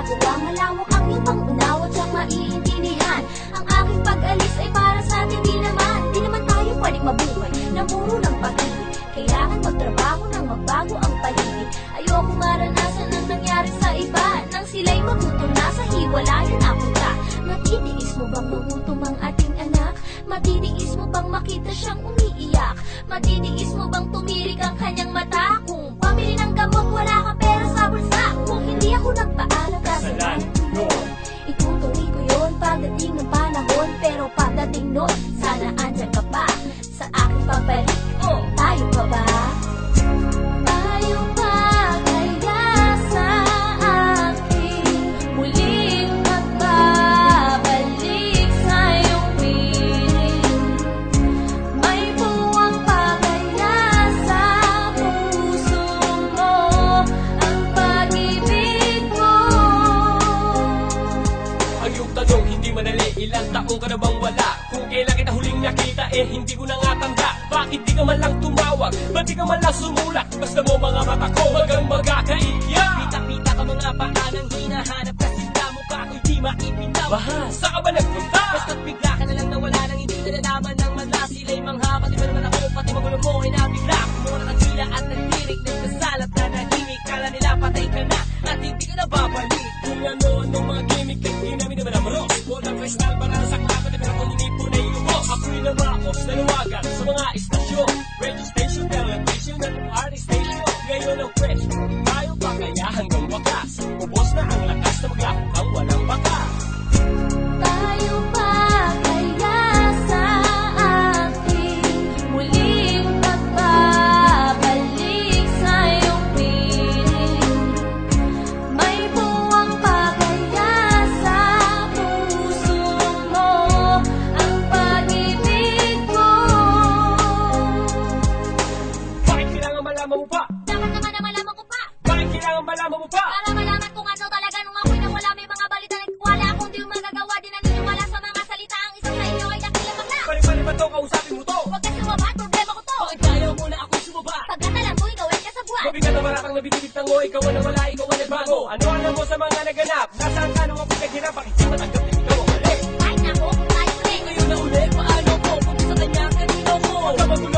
ginagawa, malawak ang iyong pangunawa at siyang maiintindihan. Ang aking pag-alis ay para sa atin, di naman tayo pwedeng mabuhay na puro ng pag-ibig. Kailangan magtrabaho nang magbago ang paligid. Ayoko maranasan ang nangyari sa iba, nang sila'y magutom na sa hiwalayan napunta. Matitiis mo bang magutom ang ating anak? Matitiis mo bang makita siyang umiiyak? Matitiis mo bang tumirik ang kanyang mata? Kung pamili ng gamot wala ka pera sa bulsa, kung hindi ako nagpaalam kasalan noon, itutuloy ko yun pagdating ng panahon. Pero pagdating nun, sana andyan ka pa sa aking pagbalik. Tayo pa ba? Tayo pa kaya sa aking muling magbabalik sa iyong piling? May buwang pa kaya sa puso mo ang pag-ibig ko? Ang iyong tanong hindi madali, ilang taong ka na bang wala? Kung kailan kita huling nakita, hindi ko na nga tanda. Bakit di ka man lang tumawag? Ba't di ka man lang sumulak? Basta mo mga mata ko, wagang magkakaiyak. Pita-pita ka mga paanang hinahanap, kasi mukha ko'y di maipinaw. Bahas, saan ka ba nagpunta? Basta't bigla ka na lang nawala nang hindi nalalaman ng madla. Sila'y mangha, pati ba naman ako, pati magulo mo ay nabigla. Kung mga nakagila at nagtirik, nagkasalat na nahimik. Kala nila patay ka na at hindi ka na babalik. Kung ano-ano mga gimmick, hindi namin naman amaros. Walang kristal para sa klapat, pero kung hindi po na ilubos. Ako'y namakos, nanawagan sa mga istasyon, radio station, television, at artist station. Ngayon ang fresh, tayo pa kaya hanggang wakas. Ubos na ang lakas na maglako ang walang bakas. Tayo pa kaya sa ating muling pagbabalik sa iyong piling? May buwang pa kaya sa puso mo ang pag-ibig ko? Bakit kailangan malaman mo pa? Dapat naman na malaman ko pa, Bakit kailangan malaman mo pa? para malaman kung ano talaga nung ako'y nawala. May mga balita nagwala akong di magagawa, di naniniwala sa mga salita. Ang isang sa inyo ay dakilang bakla. Pali-pali ba to? Kausapin mo to? Huwag ka sumabat, problema ko to. Bakit ayaw mo na ako'y sumaba? Pagkatalan mo, ikaw ay kasabuan. Mabigat na maratang nabibigitang mo, ikaw ang nawala, ikaw ang nagbago. Ano alam mo sa mga naganap? Nasaan ka nung ako naghirap? Bakit di matanggap na ikaw ang mali? Kahit na ako, kung tayo ulit. Ngayon na uli, paano ko? Kung sa kanya, kanino ko? Huwag ka magulo,